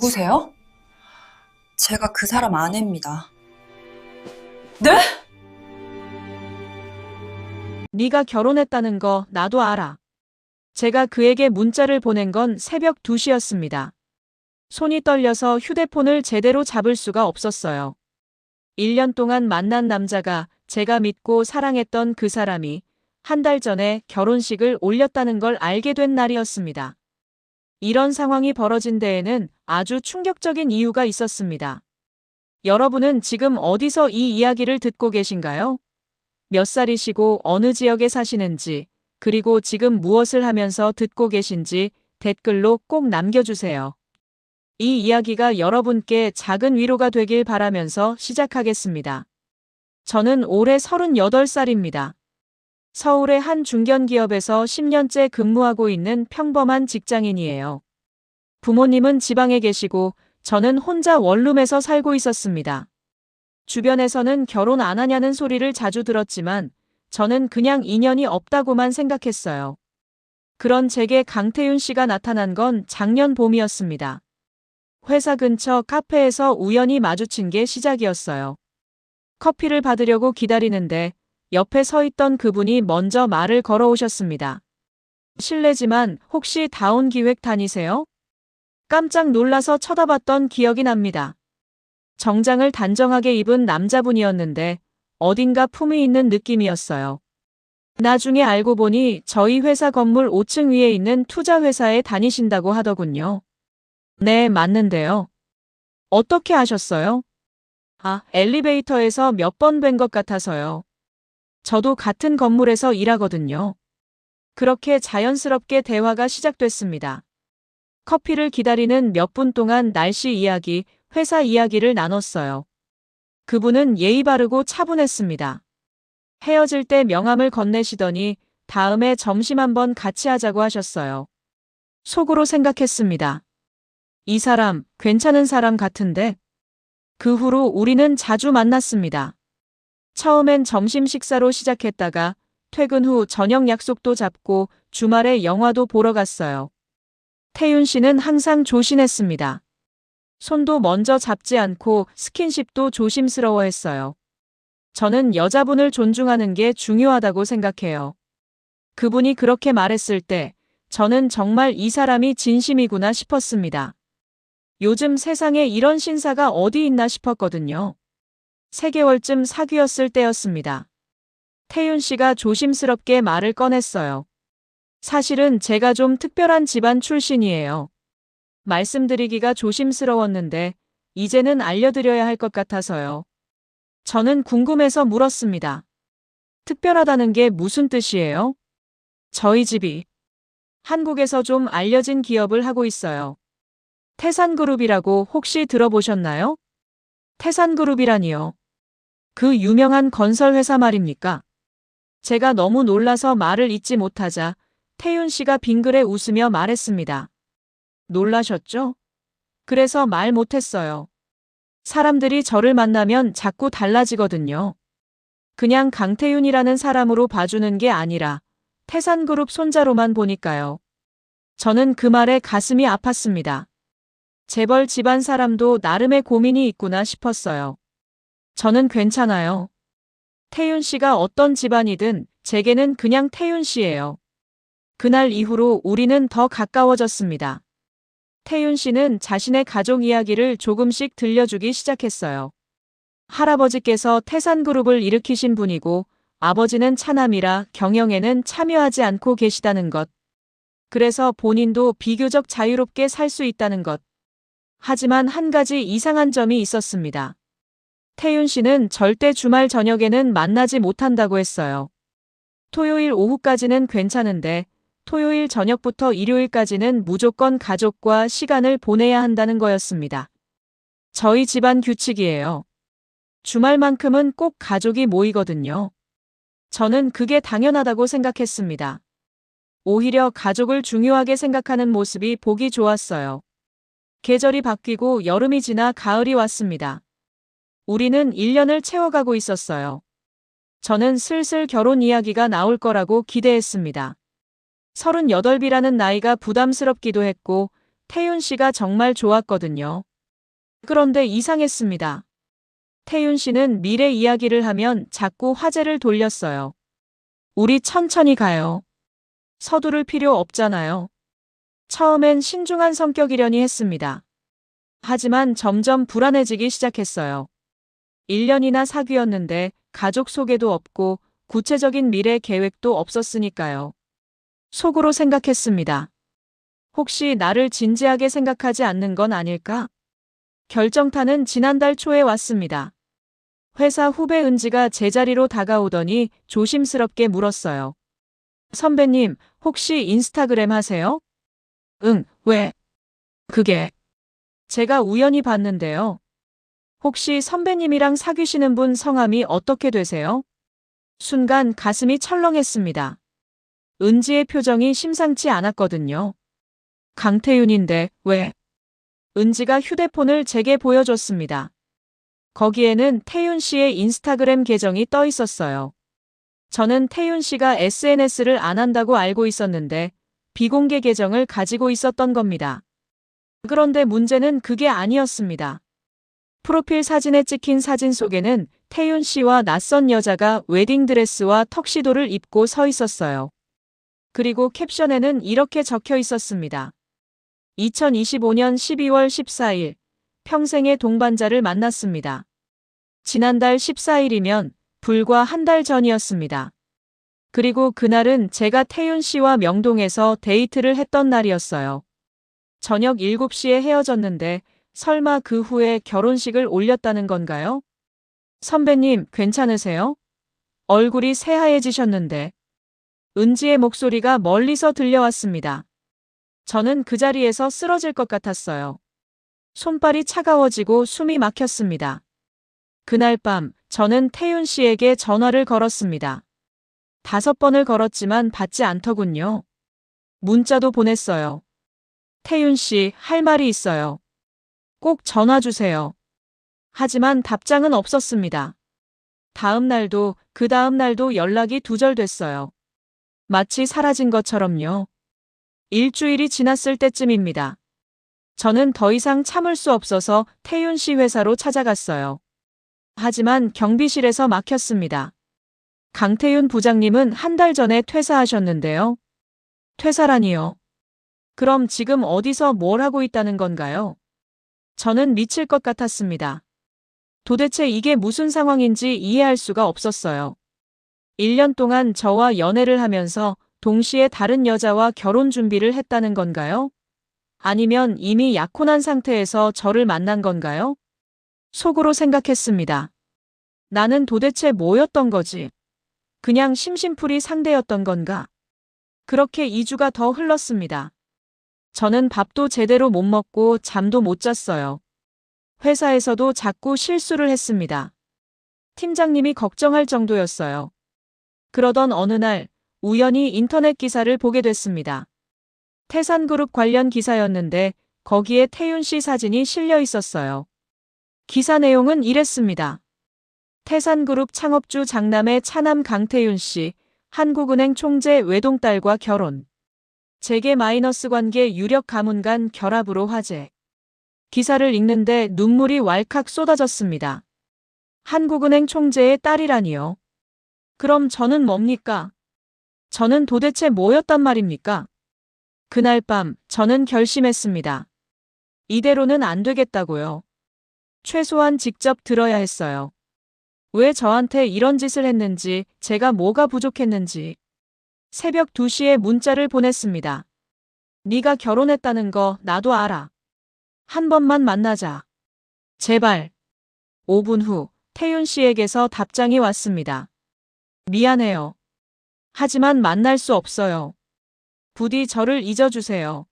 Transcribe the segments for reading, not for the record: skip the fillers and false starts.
누구세요? 제가 그 사람 아내입니다. 네? 네가 결혼했다는 거 나도 알아. 제가 그에게 문자를 보낸 건 새벽 2시였습니다. 손이 떨려서 휴대폰을 제대로 잡을 수가 없었어요. 1년 동안 만난 남자가 제가 믿고 사랑했던 그 사람이 한 달 전에 결혼식을 올렸다는 걸 알게 된 날이었습니다. 이런 상황이 벌어진 데에는 아주 충격적인 이유가 있었습니다. 여러분은 지금 어디서 이 이야기를 듣고 계신가요? 몇 살이시고 어느 지역에 사시는지, 그리고 지금 무엇을 하면서 듣고 계신지 댓글로 꼭 남겨주세요. 이 이야기가 여러분께 작은 위로가 되길 바라면서 시작하겠습니다. 저는 올해 38살입니다. 서울의 한 중견기업에서 10년째 근무하고 있는 평범한 직장인이에요. 부모님은 지방에 계시고 저는 혼자 원룸에서 살고 있었습니다. 주변에서는 결혼 안 하냐는 소리를 자주 들었지만 저는 그냥 인연이 없다고만 생각했어요. 그런 제게 강태윤 씨가 나타난 건 작년 봄이었습니다. 회사 근처 카페에서 우연히 마주친 게 시작이었어요. 커피를 받으려고 기다리는데 옆에 서 있던 그분이 먼저 말을 걸어오셨습니다. 실례지만 혹시 다운기획 다니세요? 깜짝 놀라서 쳐다봤던 기억이 납니다. 정장을 단정하게 입은 남자분이었는데 어딘가 품위 있는 느낌이었어요. 나중에 알고 보니 저희 회사 건물 5층 위에 있는 투자회사에 다니신다고 하더군요. 네, 맞는데요. 어떻게 아셨어요? 엘리베이터에서 몇 번 뵌 것 같아서요. 저도 같은 건물에서 일하거든요. 그렇게 자연스럽게 대화가 시작됐습니다. 커피를 기다리는 몇 분 동안 날씨 이야기, 회사 이야기를 나눴어요. 그분은 예의 바르고 차분했습니다. 헤어질 때 명함을 건네시더니 다음에 점심 한번 같이 하자고 하셨어요. 속으로 생각했습니다. 이 사람 괜찮은 사람 같은데? 그 후로 우리는 자주 만났습니다. 처음엔 점심 식사로 시작했다가 퇴근 후 저녁 약속도 잡고 주말에 영화도 보러 갔어요. 태윤 씨는 항상 조신했습니다. 손도 먼저 잡지 않고 스킨십도 조심스러워했어요. 저는 여자분을 존중하는 게 중요하다고 생각해요. 그분이 그렇게 말했을 때 저는 정말 이 사람이 진심이구나 싶었습니다. 요즘 세상에 이런 신사가 어디 있나 싶었거든요. 3개월쯤 사귀었을 때였습니다. 태윤 씨가 조심스럽게 말을 꺼냈어요. 사실은 제가 좀 특별한 집안 출신이에요. 말씀드리기가 조심스러웠는데 이제는 알려드려야 할 것 같아서요. 저는 궁금해서 물었습니다. 특별하다는 게 무슨 뜻이에요? 저희 집이 한국에서 좀 알려진 기업을 하고 있어요. 태산그룹이라고 혹시 들어보셨나요? 태산그룹이라니요. 그 유명한 건설회사 말입니까? 제가 너무 놀라서 말을 잇지 못하자 태윤 씨가 빙그레 웃으며 말했습니다. 놀라셨죠? 그래서 말 못했어요. 사람들이 저를 만나면 자꾸 달라지거든요. 그냥 강태윤이라는 사람으로 봐주는 게 아니라 태산그룹 손자로만 보니까요. 저는 그 말에 가슴이 아팠습니다. 재벌 집안 사람도 나름의 고민이 있구나 싶었어요. 저는 괜찮아요. 태윤 씨가 어떤 집안이든 제게는 그냥 태윤 씨예요. 그날 이후로 우리는 더 가까워졌습니다. 태윤 씨는 자신의 가족 이야기를 조금씩 들려주기 시작했어요. 할아버지께서 태산그룹을 일으키신 분이고 아버지는 차남이라 경영에는 참여하지 않고 계시다는 것. 그래서 본인도 비교적 자유롭게 살 수 있다는 것. 하지만 한 가지 이상한 점이 있었습니다. 태윤 씨는 절대 주말 저녁에는 만나지 못한다고 했어요. 토요일 오후까지는 괜찮은데 토요일 저녁부터 일요일까지는 무조건 가족과 시간을 보내야 한다는 거였습니다. 저희 집안 규칙이에요. 주말만큼은 꼭 가족이 모이거든요. 저는 그게 당연하다고 생각했습니다. 오히려 가족을 중요하게 생각하는 모습이 보기 좋았어요. 계절이 바뀌고 여름이 지나 가을이 왔습니다. 우리는 1년을 채워가고 있었어요. 저는 슬슬 결혼 이야기가 나올 거라고 기대했습니다. 38이라는 나이가 부담스럽기도 했고 태윤 씨가 정말 좋았거든요. 그런데 이상했습니다. 태윤 씨는 미래 이야기를 하면 자꾸 화제를 돌렸어요. 우리 천천히 가요. 서두를 필요 없잖아요. 처음엔 신중한 성격이려니 했습니다. 하지만 점점 불안해지기 시작했어요. 1년이나 사귀었는데 가족 소개도 없고 구체적인 미래 계획도 없었으니까요. 속으로 생각했습니다. 혹시 나를 진지하게 생각하지 않는 건 아닐까? 결정타는 지난달 초에 왔습니다. 회사 후배 은지가 제자리로 다가오더니 조심스럽게 물었어요. 선배님, 혹시 인스타그램 하세요? 응, 왜? 그게 제가 우연히 봤는데요. 혹시 선배님이랑 사귀시는 분 성함이 어떻게 되세요? 순간 가슴이 철렁했습니다. 은지의 표정이 심상치 않았거든요. 강태윤인데 왜? 은지가 휴대폰을 제게 보여줬습니다. 거기에는 태윤 씨의 인스타그램 계정이 떠 있었어요. 저는 태윤 씨가 SNS를 안 한다고 알고 있었는데 비공개 계정을 가지고 있었던 겁니다. 그런데 문제는 그게 아니었습니다. 프로필 사진에 찍힌 사진 속에는 태윤 씨와 낯선 여자가 웨딩드레스와 턱시도를 입고 서 있었어요. 그리고 캡션에는 이렇게 적혀 있었습니다. 2025년 12월 14일, 평생의 동반자를 만났습니다. 지난달 14일이면 불과 한 달 전이었습니다. 그리고 그날은 제가 태윤 씨와 명동에서 데이트를 했던 날이었어요. 저녁 7시에 헤어졌는데 설마 그 후에 결혼식을 올렸다는 건가요? 선배님, 괜찮으세요? 얼굴이 새하얘지셨는데. 은지의 목소리가 멀리서 들려왔습니다. 저는 그 자리에서 쓰러질 것 같았어요. 손발이 차가워지고 숨이 막혔습니다. 그날 밤 저는 태윤 씨에게 전화를 걸었습니다. 5번을 걸었지만 받지 않더군요. 문자도 보냈어요. 태윤 씨, 할 말이 있어요. 꼭 전화 주세요. 하지만 답장은 없었습니다. 다음 날도 그 다음 날도 연락이 두절됐어요. 마치 사라진 것처럼요. 일주일이 지났을 때쯤입니다. 저는 더 이상 참을 수 없어서 태윤 씨 회사로 찾아갔어요. 하지만 경비실에서 막혔습니다. 강태윤 부장님은 한 달 전에 퇴사하셨는데요. 퇴사라니요. 그럼 지금 어디서 뭘 하고 있다는 건가요? 저는 미칠 것 같았습니다. 도대체 이게 무슨 상황인지 이해할 수가 없었어요. 1년 동안 저와 연애를 하면서 동시에 다른 여자와 결혼 준비를 했다는 건가요? 아니면 이미 약혼한 상태에서 저를 만난 건가요? 속으로 생각했습니다. 나는 도대체 뭐였던 거지? 그냥 심심풀이 상대였던 건가? 그렇게 2주가 더 흘렀습니다. 저는 밥도 제대로 못 먹고 잠도 못 잤어요. 회사에서도 자꾸 실수를 했습니다. 팀장님이 걱정할 정도였어요. 그러던 어느 날 우연히 인터넷 기사를 보게 됐습니다. 태산그룹 관련 기사였는데 거기에 태윤 씨 사진이 실려 있었어요. 기사 내용은 이랬습니다. 태산그룹 창업주 장남의 차남 강태윤 씨, 한국은행 총재 외동딸과 결혼. 재계 마이너스 관계 유력 가문 간 결합으로 화제. 기사를 읽는데 눈물이 왈칵 쏟아졌습니다. 한국은행 총재의 딸이라니요. 그럼 저는 뭡니까? 저는 도대체 뭐였단 말입니까? 그날 밤 저는 결심했습니다. 이대로는 안 되겠다고요. 최소한 직접 들어야 했어요. 왜 저한테 이런 짓을 했는지, 제가 뭐가 부족했는지. 새벽 2시에 문자를 보냈습니다. 네가 결혼했다는 거 나도 알아. 한 번만 만나자. 제발. 5분 후 태윤 씨에게서 답장이 왔습니다. 미안해요. 하지만 만날 수 없어요. 부디 저를 잊어주세요.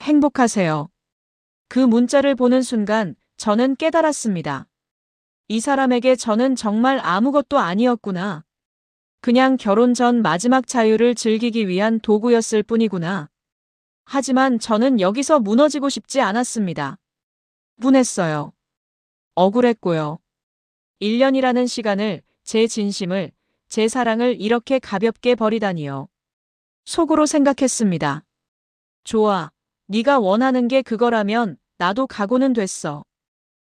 행복하세요. 그 문자를 보는 순간 저는 깨달았습니다. 이 사람에게 저는 정말 아무것도 아니었구나. 그냥 결혼 전 마지막 자유를 즐기기 위한 도구였을 뿐이구나. 하지만 저는 여기서 무너지고 싶지 않았습니다. 분했어요. 억울했고요. 1년이라는 시간을, 제 진심을, 제 사랑을 이렇게 가볍게 버리다니요. 속으로 생각했습니다. 좋아. 네가 원하는 게 그거라면 나도 각오는 됐어.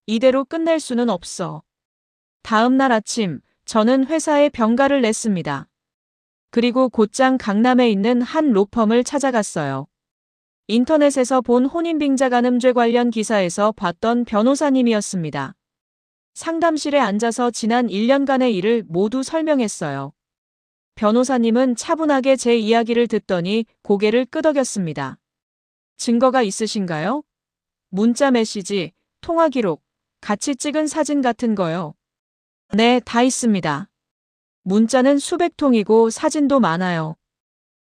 이대로 끝낼 수는 없어. 다음 날 아침, 저는 회사에 병가를 냈습니다. 그리고 곧장 강남에 있는 한 로펌을 찾아갔어요. 인터넷에서 본 혼인빙자간음죄 관련 기사에서 봤던 변호사님이었습니다. 상담실에 앉아서 지난 1년간의 일을 모두 설명했어요. 변호사님은 차분하게 제 이야기를 듣더니 고개를 끄덕였습니다. 증거가 있으신가요? 문자 메시지, 통화 기록, 같이 찍은 사진 같은 거요. 네, 다 있습니다. 문자는 수백 통이고 사진도 많아요.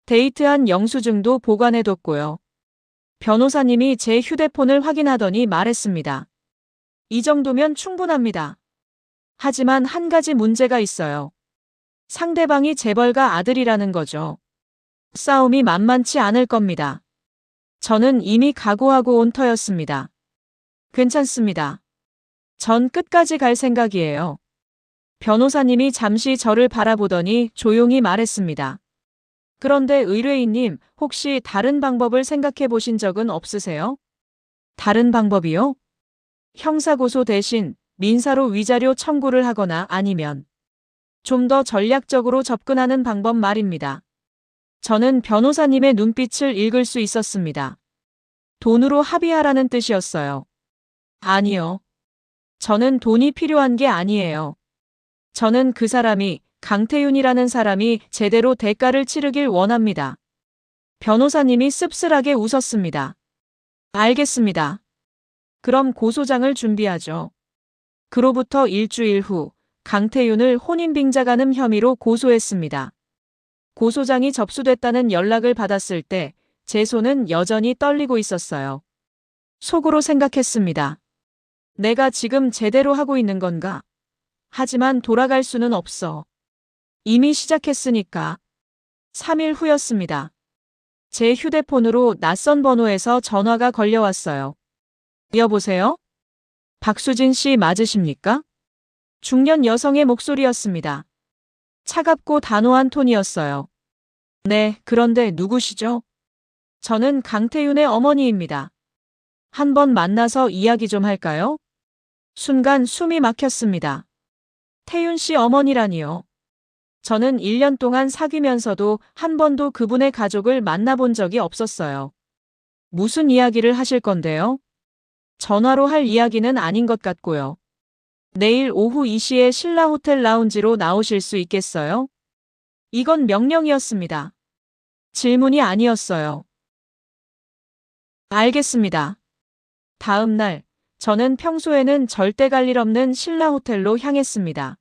데이트한 영수증도 보관해뒀고요. 변호사님이 제 휴대폰을 확인하더니 말했습니다. 이 정도면 충분합니다. 하지만 한 가지 문제가 있어요. 상대방이 재벌가 아들이라는 거죠. 싸움이 만만치 않을 겁니다. 저는 이미 각오하고 온 터였습니다. 괜찮습니다. 전 끝까지 갈 생각이에요. 변호사님이 잠시 저를 바라보더니 조용히 말했습니다. 그런데 의뢰인님, 혹시 다른 방법을 생각해 보신 적은 없으세요? 다른 방법이요? 형사고소 대신 민사로 위자료 청구를 하거나 아니면 좀 더 전략적으로 접근하는 방법 말입니다. 저는 변호사님의 눈빛을 읽을 수 있었습니다. 돈으로 합의하라는 뜻이었어요. 아니요. 저는 돈이 필요한 게 아니에요. 저는 그 사람이, 강태윤이라는 사람이 제대로 대가를 치르길 원합니다. 변호사님이 씁쓸하게 웃었습니다. 알겠습니다. 그럼 고소장을 준비하죠. 그로부터 일주일 후 강태윤을 혼인빙자간음 혐의로 고소했습니다. 고소장이 접수됐다는 연락을 받았을 때 제 손은 여전히 떨리고 있었어요. 속으로 생각했습니다. 내가 지금 제대로 하고 있는 건가? 하지만 돌아갈 수는 없어. 이미 시작했으니까. 3일 후였습니다. 제 휴대폰으로 낯선 번호에서 전화가 걸려왔어요. 여보세요? 박수진 씨 맞으십니까? 중년 여성의 목소리였습니다. 차갑고 단호한 톤이었어요. 네, 그런데 누구시죠? 저는 강태윤의 어머니입니다. 한번 만나서 이야기 좀 할까요? 순간 숨이 막혔습니다. 태윤 씨 어머니라니요. 저는 1년 동안 사귀면서도 한 번도 그분의 가족을 만나본 적이 없었어요. 무슨 이야기를 하실 건데요? 전화로 할 이야기는 아닌 것 같고요. 내일 오후 2시에 신라 호텔 라운지로 나오실 수 있겠어요? 이건 명령이었습니다. 질문이 아니었어요. 알겠습니다. 다음 날, 저는 평소에는 절대 갈 일 없는 신라 호텔로 향했습니다.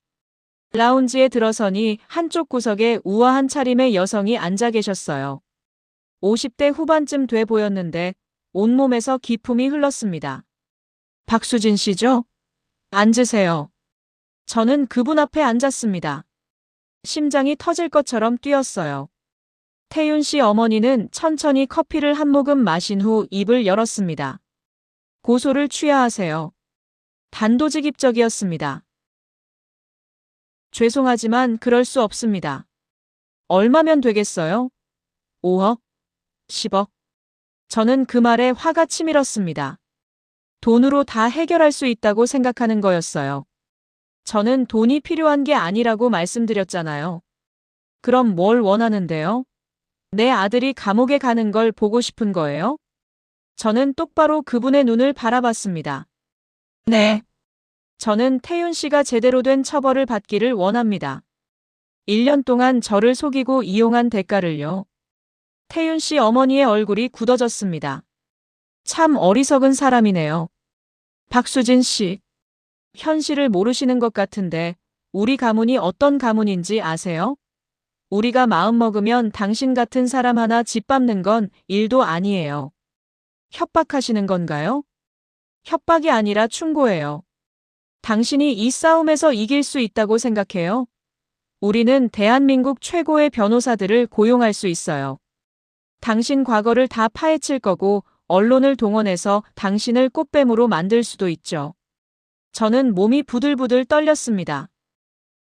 라운지에 들어서니 한쪽 구석에 우아한 차림의 여성이 앉아 계셨어요. 50대 후반쯤 돼 보였는데 온몸에서 기품이 흘렀습니다. 박수진 씨죠? 앉으세요. 저는 그분 앞에 앉았습니다. 심장이 터질 것처럼 뛰었어요. 태윤 씨 어머니는 천천히 커피를 한 모금 마신 후 입을 열었습니다. 고소를 취하하세요. 단도직입적이었습니다. 죄송하지만 그럴 수 없습니다. 얼마면 되겠어요? 5억? 10억? 저는 그 말에 화가 치밀었습니다. 돈으로 다 해결할 수 있다고 생각하는 거였어요. 저는 돈이 필요한 게 아니라고 말씀드렸잖아요. 그럼 뭘 원하는데요? 내 아들이 감옥에 가는 걸 보고 싶은 거예요? 저는 똑바로 그분의 눈을 바라봤습니다. 네. 저는 태윤 씨가 제대로 된 처벌을 받기를 원합니다. 1년 동안 저를 속이고 이용한 대가를요. 태윤 씨 어머니의 얼굴이 굳어졌습니다. 참 어리석은 사람이네요. 박수진 씨, 현실을 모르시는 것 같은데 우리 가문이 어떤 가문인지 아세요? 우리가 마음먹으면 당신 같은 사람 하나 짓밟는 건 일도 아니에요. 협박하시는 건가요? 협박이 아니라 충고예요. 당신이 이 싸움에서 이길 수 있다고 생각해요? 우리는 대한민국 최고의 변호사들을 고용할 수 있어요. 당신 과거를 다 파헤칠 거고 언론을 동원해서 당신을 꽃뱀으로 만들 수도 있죠. 저는 몸이 부들부들 떨렸습니다.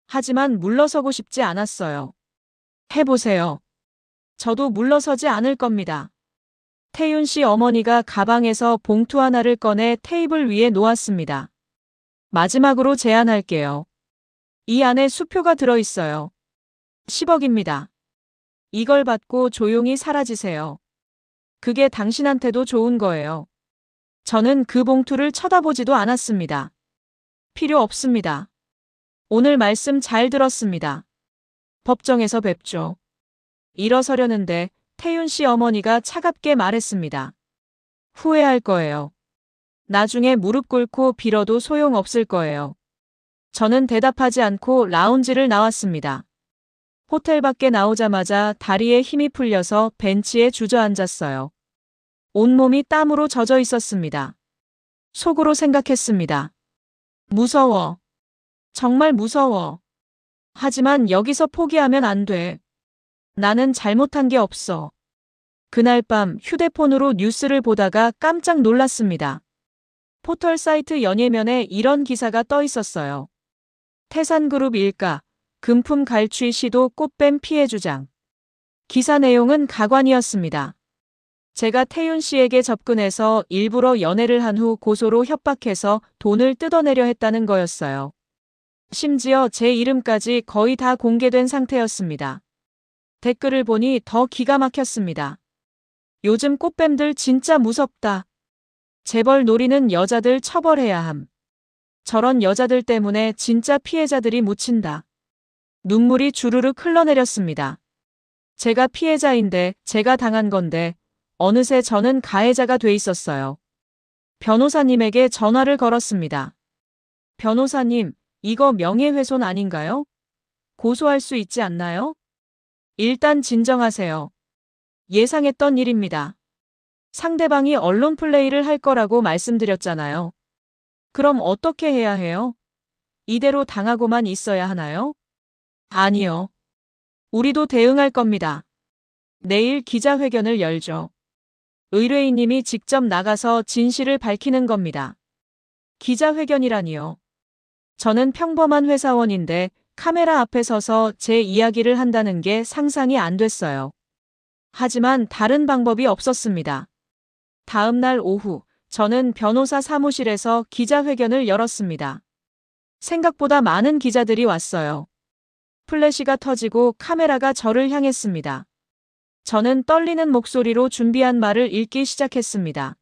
하지만 물러서고 싶지 않았어요. 해보세요. 저도 물러서지 않을 겁니다. 태윤 씨 어머니가 가방에서 봉투 하나를 꺼내 테이블 위에 놓았습니다. 마지막으로 제안할게요. 이 안에 수표가 들어있어요. 10억입니다. 이걸 받고 조용히 사라지세요. 그게 당신한테도 좋은 거예요. 저는 그 봉투를 쳐다보지도 않았습니다. 필요 없습니다. 오늘 말씀 잘 들었습니다. 법정에서 뵙죠. 일어서려는데 태윤 씨 어머니가 차갑게 말했습니다. 후회할 거예요. 나중에 무릎 꿇고 빌어도 소용없을 거예요. 저는 대답하지 않고 라운지를 나왔습니다. 호텔 밖에 나오자마자 다리에 힘이 풀려서 벤치에 주저앉았어요. 온몸이 땀으로 젖어 있었습니다. 속으로 생각했습니다. 무서워. 정말 무서워. 하지만 여기서 포기하면 안 돼. 나는 잘못한 게 없어. 그날 밤 휴대폰으로 뉴스를 보다가 깜짝 놀랐습니다. 포털 사이트 연예면에 이런 기사가 떠 있었어요. 태산그룹 일가, 금품 갈취 시도 꽃뱀 피해 주장. 기사 내용은 가관이었습니다. 제가 태윤 씨에게 접근해서 일부러 연애를 한 후 고소로 협박해서 돈을 뜯어내려 했다는 거였어요. 심지어 제 이름까지 거의 다 공개된 상태였습니다. 댓글을 보니 더 기가 막혔습니다. 요즘 꽃뱀들 진짜 무섭다. 재벌 노리는 여자들 처벌해야 함. 저런 여자들 때문에 진짜 피해자들이 묻힌다. 눈물이 주르륵 흘러내렸습니다. 제가 피해자인데 제가 당한 건데 어느새 저는 가해자가 돼 있었어요. 변호사님에게 전화를 걸었습니다. 변호사님, 이거 명예훼손 아닌가요? 고소할 수 있지 않나요? 일단 진정하세요. 예상했던 일입니다. 상대방이 언론 플레이를 할 거라고 말씀드렸잖아요. 그럼 어떻게 해야 해요? 이대로 당하고만 있어야 하나요? 아니요. 우리도 대응할 겁니다. 내일 기자회견을 열죠. 의뢰인님이 직접 나가서 진실을 밝히는 겁니다. 기자회견이라니요. 저는 평범한 회사원인데 카메라 앞에 서서 제 이야기를 한다는 게 상상이 안 됐어요. 하지만 다른 방법이 없었습니다. 다음 날 오후, 저는 변호사 사무실에서 기자회견을 열었습니다. 생각보다 많은 기자들이 왔어요. 플래시가 터지고 카메라가 저를 향했습니다. 저는 떨리는 목소리로 준비한 말을 읽기 시작했습니다.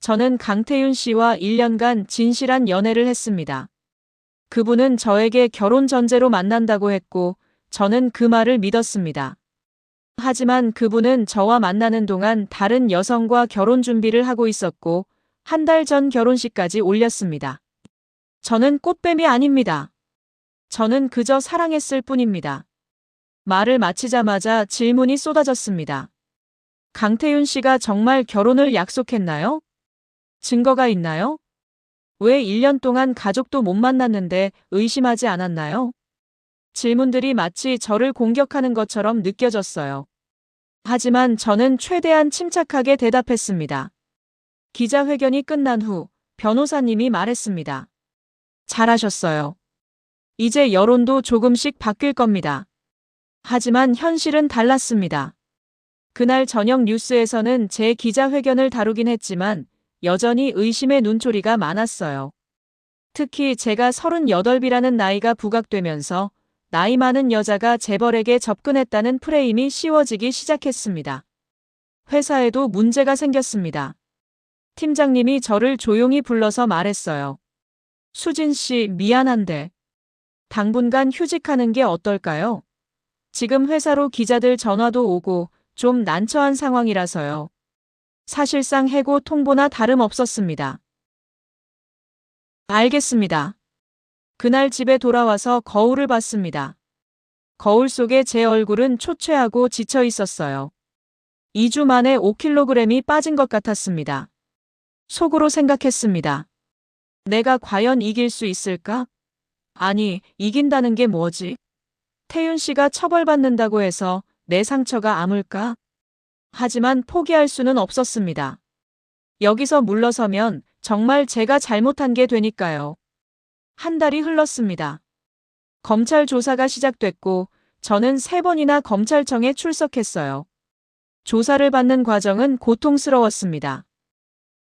저는 강태윤 씨와 1년간 진실한 연애를 했습니다. 그분은 저에게 결혼 전제로 만난다고 했고, 저는 그 말을 믿었습니다. 하지만 그분은 저와 만나는 동안 다른 여성과 결혼 준비를 하고 있었고, 한 달 전 결혼식까지 올렸습니다. 저는 꽃뱀이 아닙니다. 저는 그저 사랑했을 뿐입니다. 말을 마치자마자 질문이 쏟아졌습니다. 강태윤 씨가 정말 결혼을 약속했나요? 증거가 있나요? 왜 1년 동안 가족도 못 만났는데 의심하지 않았나요? 질문들이 마치 저를 공격하는 것처럼 느껴졌어요. 하지만 저는 최대한 침착하게 대답했습니다. 기자회견이 끝난 후 변호사님이 말했습니다. 잘하셨어요. 이제 여론도 조금씩 바뀔 겁니다. 하지만 현실은 달랐습니다. 그날 저녁 뉴스에서는 제 기자회견을 다루긴 했지만 여전히 의심의 눈초리가 많았어요. 특히 제가 38이라는 나이가 부각되면서 나이 많은 여자가 재벌에게 접근했다는 프레임이 씌워지기 시작했습니다. 회사에도 문제가 생겼습니다. 팀장님이 저를 조용히 불러서 말했어요. 수진 씨, 미안한데 당분간 휴직하는 게 어떨까요? 지금 회사로 기자들 전화도 오고 좀 난처한 상황이라서요. 사실상 해고 통보나 다름없었습니다. 알겠습니다. 그날 집에 돌아와서 거울을 봤습니다. 거울 속에 제 얼굴은 초췌하고 지쳐 있었어요. 2주 만에 5kg이 빠진 것 같았습니다. 속으로 생각했습니다. 내가 과연 이길 수 있을까? 아니, 이긴다는 게 뭐지? 태윤 씨가 처벌받는다고 해서 내 상처가 아물까? 하지만 포기할 수는 없었습니다. 여기서 물러서면 정말 제가 잘못한 게 되니까요. 한 달이 흘렀습니다. 검찰 조사가 시작됐고 저는 3번이나 검찰청에 출석했어요. 조사를 받는 과정은 고통스러웠습니다.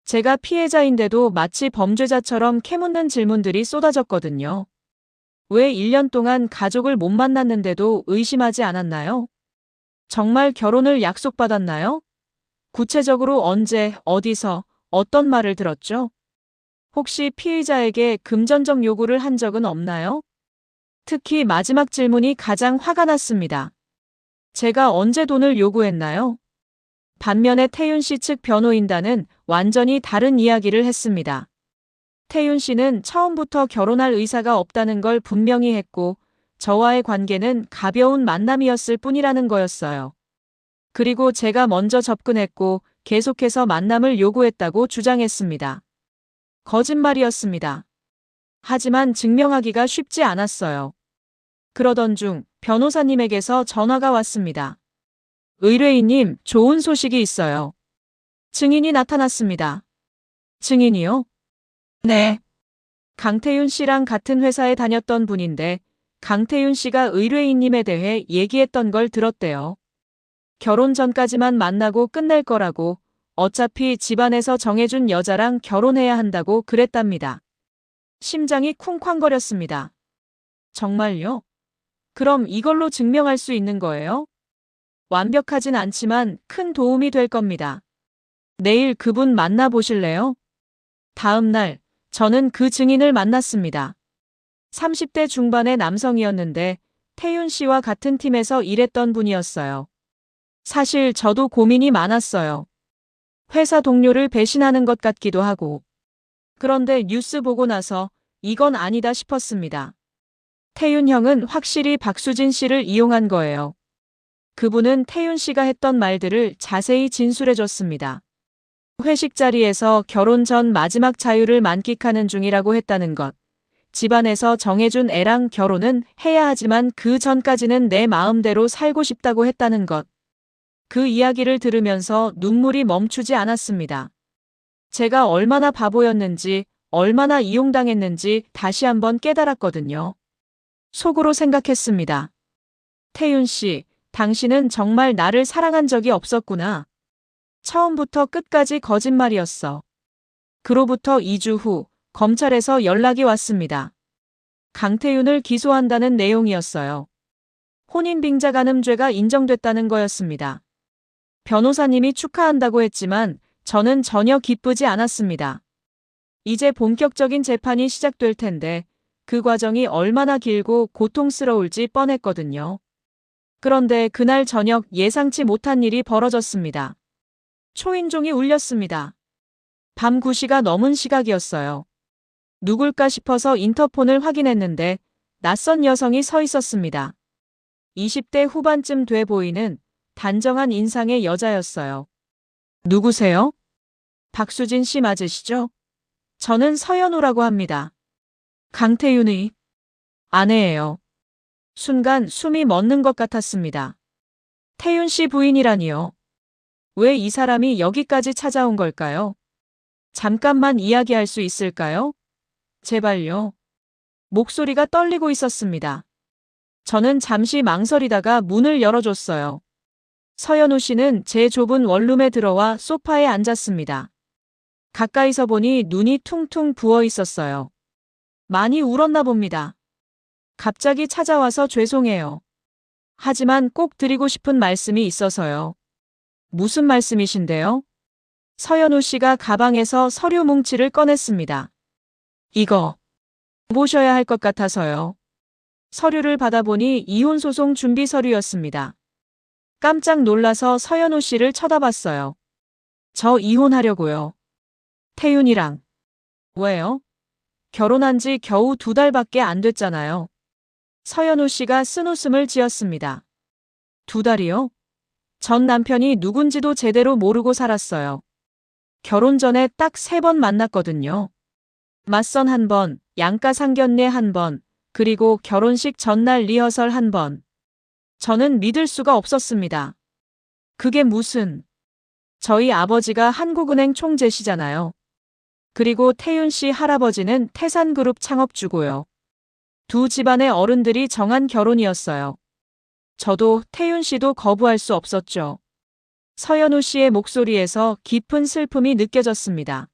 제가 피해자인데도 마치 범죄자처럼 캐묻는 질문들이 쏟아졌거든요. 왜 1년 동안 가족을 못 만났는데도 의심하지 않았나요? 정말 결혼을 약속받았나요? 구체적으로 언제, 어디서, 어떤 말을 들었죠? 혹시 피의자에게 금전적 요구를 한 적은 없나요? 특히 마지막 질문이 가장 화가 났습니다. 제가 언제 돈을 요구했나요? 반면에 태윤 씨 측 변호인단은 완전히 다른 이야기를 했습니다. 태윤 씨는 처음부터 결혼할 의사가 없다는 걸 분명히 했고, 저와의 관계는 가벼운 만남이었을 뿐이라는 거였어요. 그리고 제가 먼저 접근했고, 계속해서 만남을 요구했다고 주장했습니다. 거짓말이었습니다. 하지만 증명하기가 쉽지 않았어요. 그러던 중 변호사님에게서 전화가 왔습니다. 의뢰인님, 좋은 소식이 있어요. 증인이 나타났습니다. 증인이요? 네. 강태윤 씨랑 같은 회사에 다녔던 분인데 강태윤 씨가 의뢰인님에 대해 얘기했던 걸 들었대요. 결혼 전까지만 만나고 끝낼 거라고, 어차피 집안에서 정해준 여자랑 결혼해야 한다고 그랬답니다. 심장이 쿵쾅거렸습니다. 정말요? 그럼 이걸로 증명할 수 있는 거예요? 완벽하진 않지만 큰 도움이 될 겁니다. 내일 그분 만나보실래요? 다음 날, 저는 그 증인을 만났습니다. 30대 중반의 남성이었는데 태윤 씨와 같은 팀에서 일했던 분이었어요. 사실 저도 고민이 많았어요. 회사 동료를 배신하는 것 같기도 하고. 그런데 뉴스 보고 나서 이건 아니다 싶었습니다. 태윤 형은 확실히 박수진 씨를 이용한 거예요. 그분은 태윤 씨가 했던 말들을 자세히 진술해줬습니다. 회식 자리에서 결혼 전 마지막 자유를 만끽하는 중이라고 했다는 것. 집안에서 정해준 애랑 결혼은 해야 하지만 그 전까지는 내 마음대로 살고 싶다고 했다는 것. 그 이야기를 들으면서 눈물이 멈추지 않았습니다. 제가 얼마나 바보였는지, 얼마나 이용당했는지 다시 한번 깨달았거든요. 속으로 생각했습니다. 태윤 씨, 당신은 정말 나를 사랑한 적이 없었구나. 처음부터 끝까지 거짓말이었어. 그로부터 2주 후 검찰에서 연락이 왔습니다. 강태윤을 기소한다는 내용이었어요. 혼인빙자간음죄가 인정됐다는 거였습니다. 변호사님이 축하한다고 했지만 저는 전혀 기쁘지 않았습니다. 이제 본격적인 재판이 시작될 텐데 그 과정이 얼마나 길고 고통스러울지 뻔했거든요. 그런데 그날 저녁 예상치 못한 일이 벌어졌습니다. 초인종이 울렸습니다. 밤 9시가 넘은 시각이었어요. 누굴까 싶어서 인터폰을 확인했는데 낯선 여성이 서 있었습니다. 20대 후반쯤 돼 보이는 단정한 인상의 여자였어요. 누구세요? 박수진 씨 맞으시죠? 저는 서연우라고 합니다. 강태윤의 아내예요. 순간 숨이 멎는 것 같았습니다. 태윤 씨 부인이라니요. 왜 이 사람이 여기까지 찾아온 걸까요? 잠깐만 이야기할 수 있을까요? 제발요. 목소리가 떨리고 있었습니다. 저는 잠시 망설이다가 문을 열어줬어요. 서연우 씨는 제 좁은 원룸에 들어와 소파에 앉았습니다. 가까이서 보니 눈이 퉁퉁 부어 있었어요. 많이 울었나 봅니다. 갑자기 찾아와서 죄송해요. 하지만 꼭 드리고 싶은 말씀이 있어서요. 무슨 말씀이신데요? 서연우 씨가 가방에서 서류 뭉치를 꺼냈습니다. 이거 보셔야 할 것 같아서요. 서류를 받아보니 이혼소송 준비 서류였습니다. 깜짝 놀라서 서연우 씨를 쳐다봤어요. 저 이혼하려고요. 태윤이랑. 왜요? 결혼한 지 겨우 2달밖에 안 됐잖아요. 서연우 씨가 쓴웃음을 지었습니다. 2달이요? 전 남편이 누군지도 제대로 모르고 살았어요. 결혼 전에 딱 3번 만났거든요. 맞선 1번, 양가 상견례 1번, 그리고 결혼식 전날 리허설 1번. 저는 믿을 수가 없었습니다. 그게 무슨... 저희 아버지가 한국은행 총재시잖아요. 그리고 태윤 씨 할아버지는 태산그룹 창업주고요. 두 집안의 어른들이 정한 결혼이었어요. 저도 태윤 씨도 거부할 수 없었죠. 서연우 씨의 목소리에서 깊은 슬픔이 느껴졌습니다.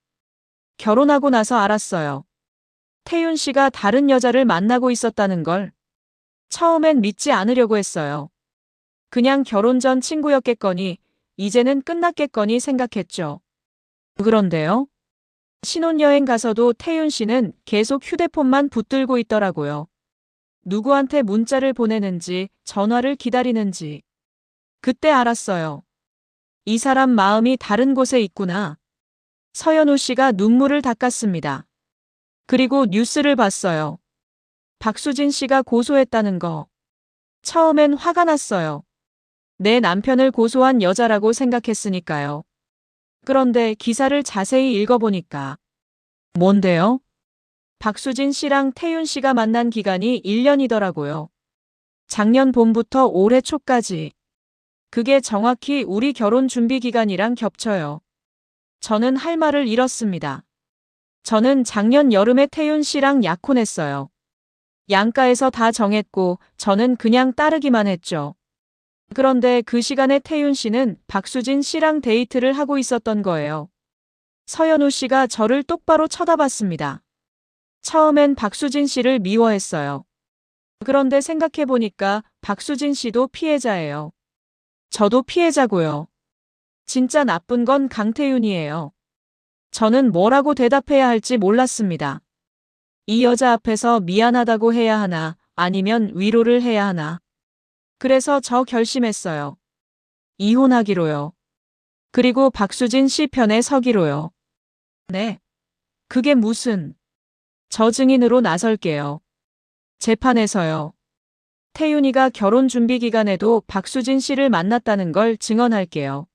결혼하고 나서 알았어요. 태윤 씨가 다른 여자를 만나고 있었다는 걸. 처음엔 믿지 않으려고 했어요. 그냥 결혼 전 친구였겠거니, 이제는 끝났겠거니 생각했죠. 그런데요. 신혼여행 가서도 태윤 씨는 계속 휴대폰만 붙들고 있더라고요. 누구한테 문자를 보내는지, 전화를 기다리는지. 그때 알았어요. 이 사람 마음이 다른 곳에 있구나. 서연우 씨가 눈물을 닦았습니다. 그리고 뉴스를 봤어요. 박수진 씨가 고소했다는 거. 처음엔 화가 났어요. 내 남편을 고소한 여자라고 생각했으니까요. 그런데 기사를 자세히 읽어보니까. 뭔데요? 박수진 씨랑 태윤 씨가 만난 기간이 1년이더라고요. 작년 봄부터 올해 초까지. 그게 정확히 우리 결혼 준비 기간이랑 겹쳐요. 저는 할 말을 잃었습니다. 저는 작년 여름에 태윤 씨랑 약혼했어요. 양가에서 다 정했고 저는 그냥 따르기만 했죠. 그런데 그 시간에 태윤 씨는 박수진 씨랑 데이트를 하고 있었던 거예요. 서연우 씨가 저를 똑바로 쳐다봤습니다. 처음엔 박수진 씨를 미워했어요. 그런데 생각해보니까 박수진 씨도 피해자예요. 저도 피해자고요. 진짜 나쁜 건 강태윤이에요. 저는 뭐라고 대답해야 할지 몰랐습니다. 이 여자 앞에서 미안하다고 해야 하나, 아니면 위로를 해야 하나. 그래서 저 결심했어요. 이혼하기로요. 그리고 박수진 씨 편에 서기로요. 네. 그게 무슨. 저 증인으로 나설게요. 재판에서요. 태윤이가 결혼 준비 기간에도 박수진 씨를 만났다는 걸 증언할게요.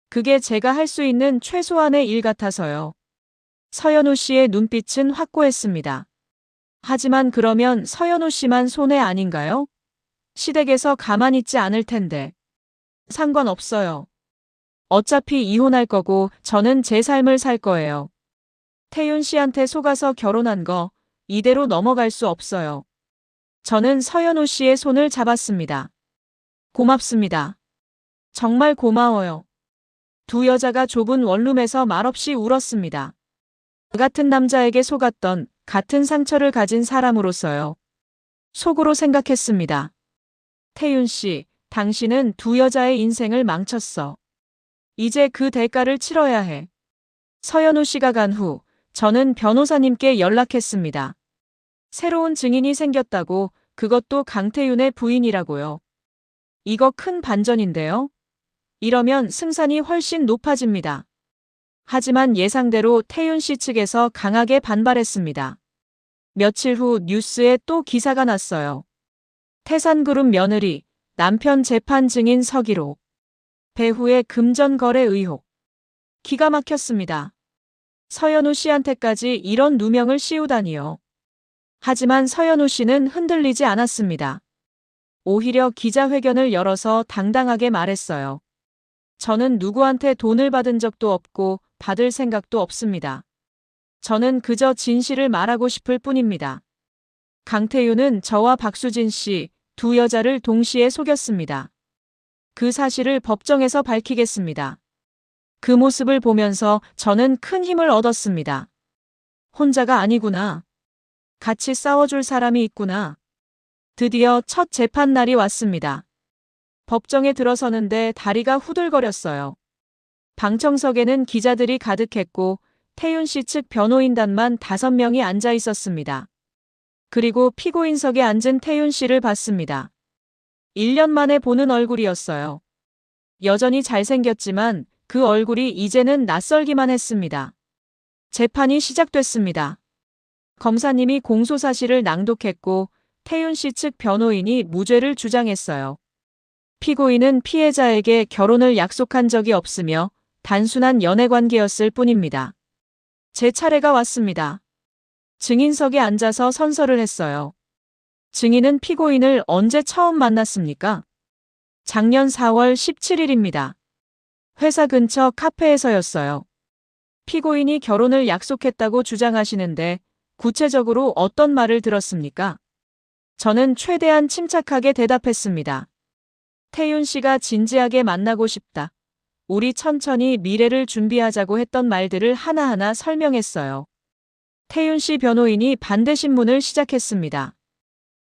그게 제가 할 수 있는 최소한의 일 같아서요. 서연우 씨의 눈빛은 확고했습니다. 하지만 그러면 서연우 씨만 손해 아닌가요? 시댁에서 가만히 있지 않을 텐데. 상관없어요. 어차피 이혼할 거고 저는 제 삶을 살 거예요. 태윤 씨한테 속아서 결혼한 거 이대로 넘어갈 수 없어요. 저는 서연우 씨의 손을 잡았습니다. 고맙습니다. 정말 고마워요. 두 여자가 좁은 원룸에서 말없이 울었습니다. 같은 남자에게 속았던 같은 상처를 가진 사람으로서요. 속으로 생각했습니다. 태윤 씨, 당신은 두 여자의 인생을 망쳤어. 이제 그 대가를 치러야 해. 서연우 씨가 간 후 저는 변호사님께 연락했습니다. 새로운 증인이 생겼다고, 그것도 강태윤의 부인이라고요. 이거 큰 반전인데요. 이러면 승산이 훨씬 높아집니다. 하지만 예상대로 태윤 씨 측에서 강하게 반발했습니다. 며칠 후 뉴스에 또 기사가 났어요. 태산그룹 며느리, 남편 재판 증인 서기로. 배후의 금전 거래 의혹. 기가 막혔습니다. 서연우 씨한테까지 이런 누명을 씌우다니요. 하지만 서연우 씨는 흔들리지 않았습니다. 오히려 기자회견을 열어서 당당하게 말했어요. 저는 누구한테 돈을 받은 적도 없고 받을 생각도 없습니다. 저는 그저 진실을 말하고 싶을 뿐입니다. 강태윤은 저와 박수진 씨 두 여자를 동시에 속였습니다. 그 사실을 법정에서 밝히겠습니다. 그 모습을 보면서 저는 큰 힘을 얻었습니다. 혼자가 아니구나. 같이 싸워줄 사람이 있구나. 드디어 첫 재판 날이 왔습니다. 법정에 들어서는데 다리가 후들거렸어요. 방청석에는 기자들이 가득했고 태윤 씨 측 변호인단만 5명이 앉아 있었습니다. 그리고 피고인석에 앉은 태윤 씨를 봤습니다. 1년 만에 보는 얼굴이었어요. 여전히 잘생겼지만 그 얼굴이 이제는 낯설기만 했습니다. 재판이 시작됐습니다. 검사님이 공소사실을 낭독했고 태윤 씨 측 변호인이 무죄를 주장했어요. 피고인은 피해자에게 결혼을 약속한 적이 없으며 단순한 연애관계였을 뿐입니다. 제 차례가 왔습니다. 증인석에 앉아서 선서를 했어요. 증인은 피고인을 언제 처음 만났습니까? 작년 4월 17일입니다. 회사 근처 카페에서였어요. 피고인이 결혼을 약속했다고 주장하시는데 구체적으로 어떤 말을 들었습니까? 저는 최대한 침착하게 대답했습니다. 태윤 씨가 진지하게 만나고 싶다. 우리 천천히 미래를 준비하자고 했던 말들을 하나하나 설명했어요. 태윤 씨 변호인이 반대 신문을 시작했습니다.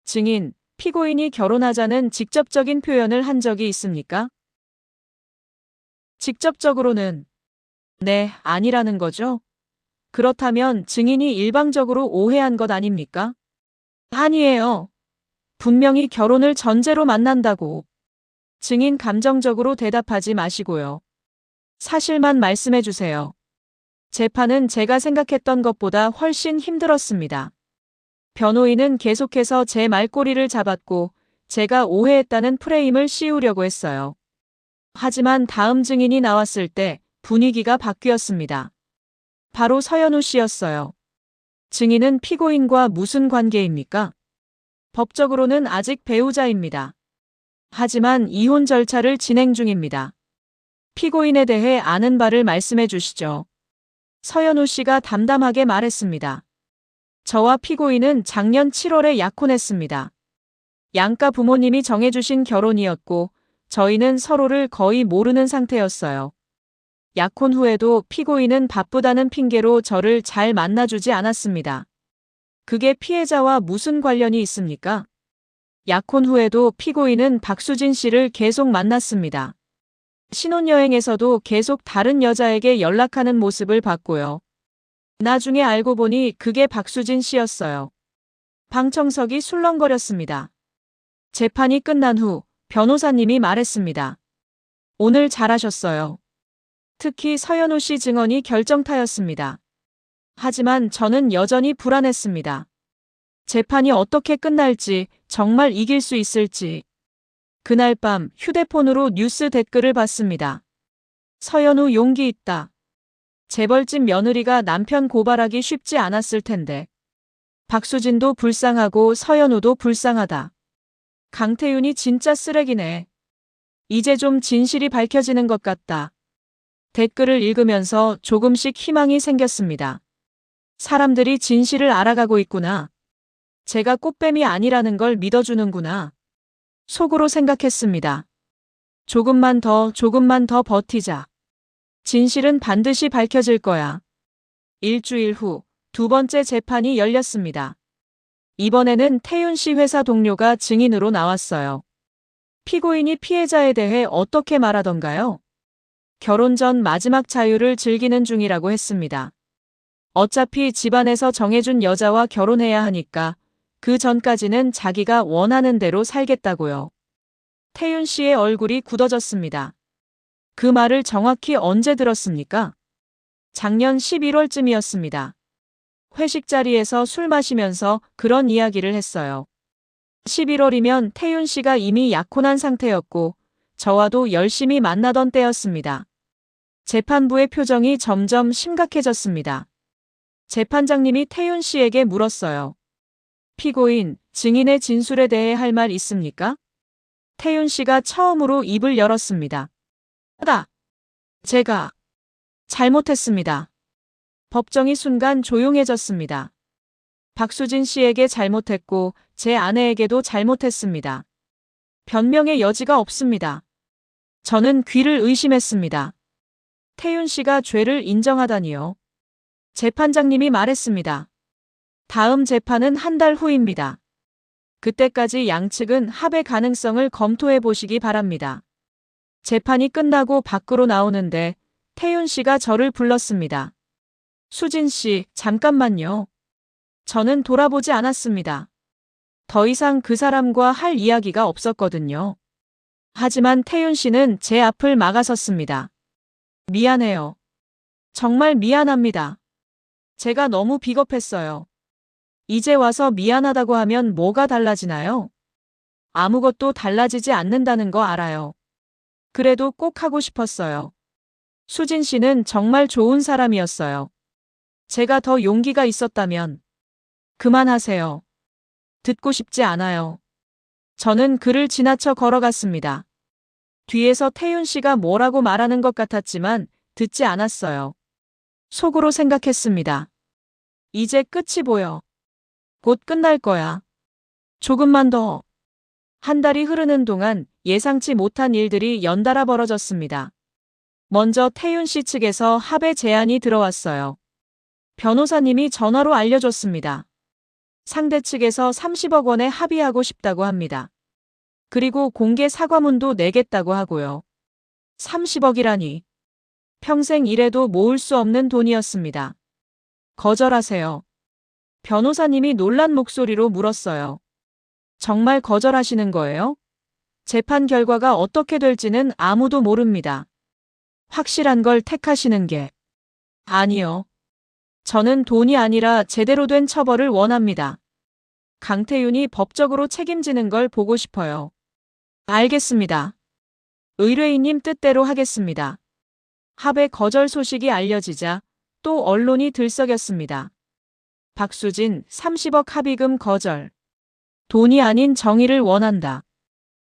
증인, 피고인이 결혼하자는 직접적인 표현을 한 적이 있습니까? 직접적으로는 네, 아니라는 거죠? 그렇다면 증인이 일방적으로 오해한 것 아닙니까? 아니에요. 분명히 결혼을 전제로 만난다고. 증인 감정적으로 대답하지 마시고요. 사실만 말씀해 주세요. 재판은 제가 생각했던 것보다 훨씬 힘들었습니다. 변호인은 계속해서 제 말꼬리를 잡았고 제가 오해했다는 프레임을 씌우려고 했어요. 하지만 다음 증인이 나왔을 때 분위기가 바뀌었습니다. 바로 서연우 씨였어요. 증인은 피고인과 무슨 관계입니까? 법적으로는 아직 배우자입니다. 하지만 이혼 절차를 진행 중입니다. 피고인에 대해 아는 바를 말씀해 주시죠. 서연우 씨가 담담하게 말했습니다. 저와 피고인은 작년 7월에 약혼했습니다. 양가 부모님이 정해주신 결혼이었고 저희는 서로를 거의 모르는 상태였어요. 약혼 후에도 피고인은 바쁘다는 핑계로 저를 잘 만나주지 않았습니다. 그게 피해자와 무슨 관련이 있습니까? 약혼 후에도 피고인은 박수진 씨를 계속 만났습니다. 신혼여행에서도 계속 다른 여자에게 연락하는 모습을 봤고요. 나중에 알고 보니 그게 박수진 씨였어요. 방청석이 술렁거렸습니다. 재판이 끝난 후 변호사님이 말했습니다. 오늘 잘하셨어요. 특히 서연우 씨 증언이 결정타였습니다. 하지만 저는 여전히 불안했습니다. 재판이 어떻게 끝날지, 정말 이길 수 있을지. 그날 밤 휴대폰으로 뉴스 댓글을 봤습니다. 서연우 용기 있다. 재벌집 며느리가 남편 고발하기 쉽지 않았을 텐데. 박수진도 불쌍하고 서연우도 불쌍하다. 강태윤이 진짜 쓰레기네. 이제 좀 진실이 밝혀지는 것 같다. 댓글을 읽으면서 조금씩 희망이 생겼습니다. 사람들이 진실을 알아가고 있구나. 제가 꽃뱀이 아니라는 걸 믿어주는구나. 속으로 생각했습니다. 조금만 더 버티자. 진실은 반드시 밝혀질 거야. 일주일 후 두 번째 재판이 열렸습니다. 이번에는 태윤 씨 회사 동료가 증인으로 나왔어요. 피고인이 피해자에 대해 어떻게 말하던가요? 결혼 전 마지막 자유를 즐기는 중이라고 했습니다. 어차피 집안에서 정해준 여자와 결혼해야 하니까 그 전까지는 자기가 원하는 대로 살겠다고요. 태윤 씨의 얼굴이 굳어졌습니다. 그 말을 정확히 언제 들었습니까? 작년 11월쯤이었습니다. 회식 자리에서 술 마시면서 그런 이야기를 했어요. 11월이면 태윤 씨가 이미 약혼한 상태였고 저와도 열심히 만나던 때였습니다. 재판부의 표정이 점점 심각해졌습니다. 재판장님이 태윤 씨에게 물었어요. 피고인, 증인의 진술에 대해 할 말 있습니까? 태윤 씨가 처음으로 입을 열었습니다. 제가 잘못했습니다. 법정이 순간 조용해졌습니다. 박수진 씨에게 잘못했고 제 아내에게도 잘못했습니다. 변명의 여지가 없습니다. 저는 귀를 의심했습니다. 태윤 씨가 죄를 인정하다니요. 재판장님이 말했습니다. 다음 재판은 한 달 후입니다. 그때까지 양측은 합의 가능성을 검토해 보시기 바랍니다. 재판이 끝나고 밖으로 나오는데 태윤 씨가 저를 불렀습니다. 수진 씨, 잠깐만요. 저는 돌아보지 않았습니다. 더 이상 그 사람과 할 이야기가 없었거든요. 하지만 태윤 씨는 제 앞을 막아섰습니다. 미안해요. 정말 미안합니다. 제가 너무 비겁했어요. 이제 와서 미안하다고 하면 뭐가 달라지나요? 아무것도 달라지지 않는다는 거 알아요. 그래도 꼭 하고 싶었어요. 수진 씨는 정말 좋은 사람이었어요. 제가 더 용기가 있었다면. 그만하세요. 듣고 싶지 않아요. 저는 그를 지나쳐 걸어갔습니다. 뒤에서 태윤 씨가 뭐라고 말하는 것 같았지만 듣지 않았어요. 속으로 생각했습니다. 이제 끝이 보여. 곧 끝날 거야. 조금만 더. 한 달이 흐르는 동안 예상치 못한 일들이 연달아 벌어졌습니다. 먼저 태윤 씨 측에서 합의 제안이 들어왔어요. 변호사님이 전화로 알려줬습니다. 상대 측에서 30억 원에 합의하고 싶다고 합니다. 그리고 공개 사과문도 내겠다고 하고요. 30억이라니. 평생 일해도 모을 수 없는 돈이었습니다. 거절하세요. 변호사님이 놀란 목소리로 물었어요. 정말 거절하시는 거예요? 재판 결과가 어떻게 될지는 아무도 모릅니다. 확실한 걸 택하시는 게. 아니요. 저는 돈이 아니라 제대로 된 처벌을 원합니다. 강태윤이 법적으로 책임지는 걸 보고 싶어요. 알겠습니다. 의뢰인님 뜻대로 하겠습니다. 합의 거절 소식이 알려지자 또 언론이 들썩였습니다. 박수진 30억 합의금 거절. 돈이 아닌 정의를 원한다.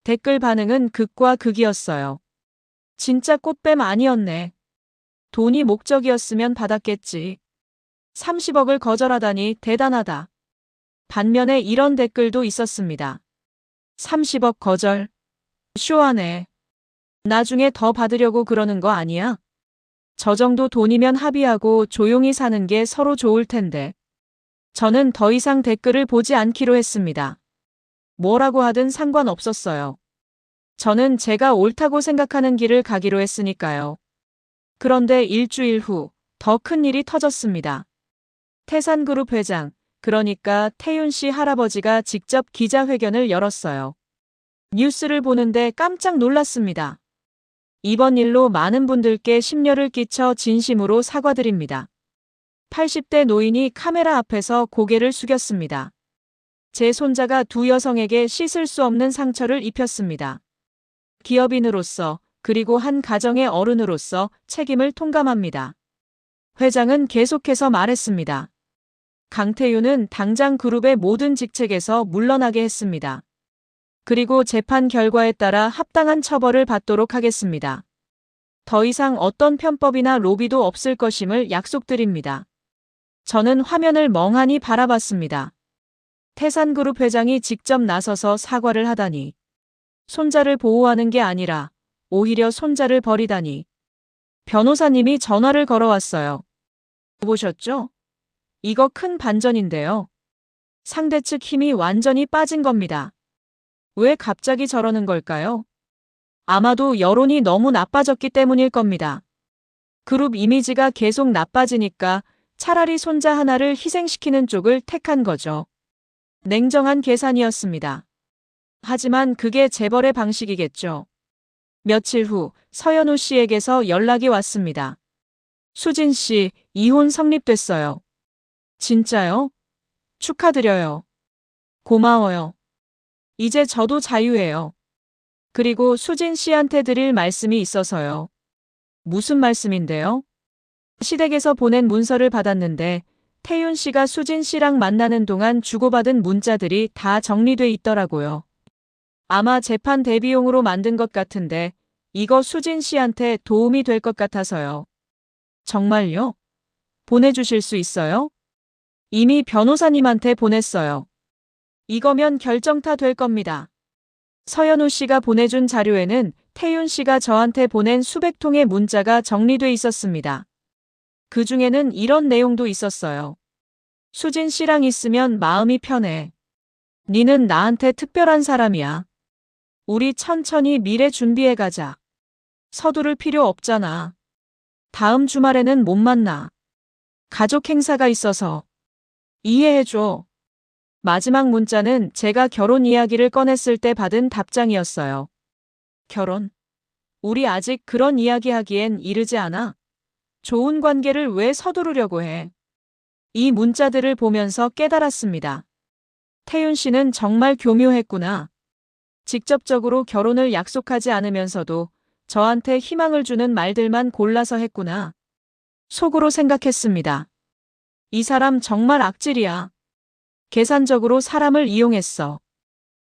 댓글 반응은 극과 극이었어요. 진짜 꽃뱀 아니었네. 돈이 목적이었으면 받았겠지. 30억을 거절하다니 대단하다. 반면에 이런 댓글도 있었습니다. 30억 거절. 쇼하네. 나중에 더 받으려고 그러는 거 아니야? 저 정도 돈이면 합의하고 조용히 사는 게 서로 좋을 텐데. 저는 더 이상 댓글을 보지 않기로 했습니다. 뭐라고 하든 상관없었어요. 저는 제가 옳다고 생각하는 길을 가기로 했으니까요. 그런데 일주일 후 더 큰 일이 터졌습니다. 태산그룹 회장, 그러니까 태윤 씨 할아버지가 직접 기자회견을 열었어요. 뉴스를 보는데 깜짝 놀랐습니다. 이번 일로 많은 분들께 심려를 끼쳐 진심으로 사과드립니다. 80대 노인이 카메라 앞에서 고개를 숙였습니다. 제 손자가 두 여성에게 씻을 수 없는 상처를 입혔습니다. 기업인으로서 그리고 한 가정의 어른으로서 책임을 통감합니다. 회장은 계속해서 말했습니다. 강태윤은 당장 그룹의 모든 직책에서 물러나게 했습니다. 그리고 재판 결과에 따라 합당한 처벌을 받도록 하겠습니다. 더 이상 어떤 편법이나 로비도 없을 것임을 약속드립니다. 저는 화면을 멍하니 바라봤습니다. 태산그룹 회장이 직접 나서서 사과를 하다니. 손자를 보호하는 게 아니라 오히려 손자를 버리다니. 변호사님이 전화를 걸어왔어요. 보셨죠? 이거 큰 반전인데요. 상대 측 힘이 완전히 빠진 겁니다. 왜 갑자기 저러는 걸까요? 아마도 여론이 너무 나빠졌기 때문일 겁니다. 그룹 이미지가 계속 나빠지니까 차라리 손자 하나를 희생시키는 쪽을 택한 거죠. 냉정한 계산이었습니다. 하지만 그게 재벌의 방식이겠죠. 며칠 후 서현우 씨에게서 연락이 왔습니다. 수진 씨, 이혼 성립됐어요. 진짜요? 축하드려요. 고마워요. 이제 저도 자유해요. 그리고 수진 씨한테 드릴 말씀이 있어서요. 무슨 말씀인데요? 시댁에서 보낸 문서를 받았는데 태윤 씨가 수진 씨랑 만나는 동안 주고받은 문자들이 다 정리돼 있더라고요. 아마 재판 대비용으로 만든 것 같은데 이거 수진 씨한테 도움이 될 것 같아서요. 정말요? 보내주실 수 있어요? 이미 변호사님한테 보냈어요. 이거면 결정타 될 겁니다. 서현우 씨가 보내준 자료에는 태윤 씨가 저한테 보낸 수백 통의 문자가 정리돼 있었습니다. 그 중에는 이런 내용도 있었어요. 수진 씨랑 있으면 마음이 편해. 니는 나한테 특별한 사람이야. 우리 천천히 미래 준비해 가자. 서두를 필요 없잖아. 다음 주말에는 못 만나. 가족 행사가 있어서. 이해해줘. 마지막 문자는 제가 결혼 이야기를 꺼냈을 때 받은 답장이었어요. 결혼? 우리 아직 그런 이야기 하기엔 이르지 않아? 좋은 관계를 왜 서두르려고 해? 이 문자들을 보면서 깨달았습니다. 태윤 씨는 정말 교묘했구나. 직접적으로 결혼을 약속하지 않으면서도 저한테 희망을 주는 말들만 골라서 했구나. 속으로 생각했습니다. 이 사람 정말 악질이야. 계산적으로 사람을 이용했어.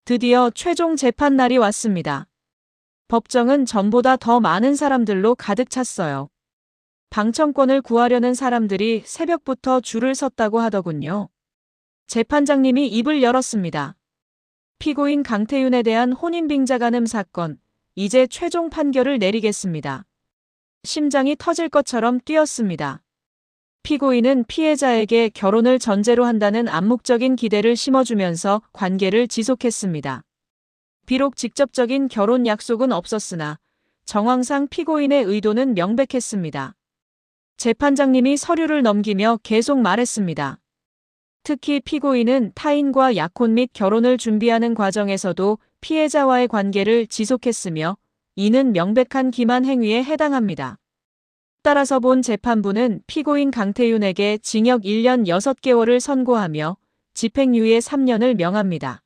드디어 최종 재판 날이 왔습니다. 법정은 전보다 더 많은 사람들로 가득 찼어요. 방청권을 구하려는 사람들이 새벽부터 줄을 섰다고 하더군요. 재판장님이 입을 열었습니다. 피고인 강태윤에 대한 혼인빙자간음 사건, 이제 최종 판결을 내리겠습니다. 심장이 터질 것처럼 뛰었습니다. 피고인은 피해자에게 결혼을 전제로 한다는 암묵적인 기대를 심어주면서 관계를 지속했습니다. 비록 직접적인 결혼 약속은 없었으나 정황상 피고인의 의도는 명백했습니다. 재판장님이 서류를 넘기며 계속 말했습니다. 특히 피고인은 타인과 약혼 및 결혼을 준비하는 과정에서도 피해자와의 관계를 지속했으며 이는 명백한 기만 행위에 해당합니다. 따라서 본 재판부는 피고인 강태윤에게 징역 1년 6개월을 선고하며 집행유예 3년을 명합니다.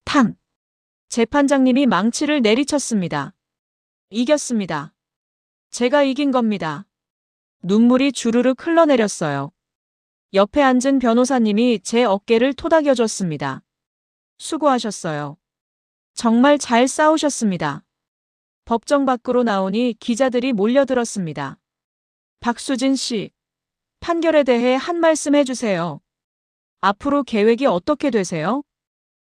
탕! 재판장님이 망치를 내리쳤습니다. 이겼습니다. 제가 이긴 겁니다. 눈물이 주르륵 흘러내렸어요. 옆에 앉은 변호사님이 제 어깨를 토닥여줬습니다. 수고하셨어요. 정말 잘 싸우셨습니다. 법정 밖으로 나오니 기자들이 몰려들었습니다. 박수진 씨, 판결에 대해 한 말씀 해주세요. 앞으로 계획이 어떻게 되세요?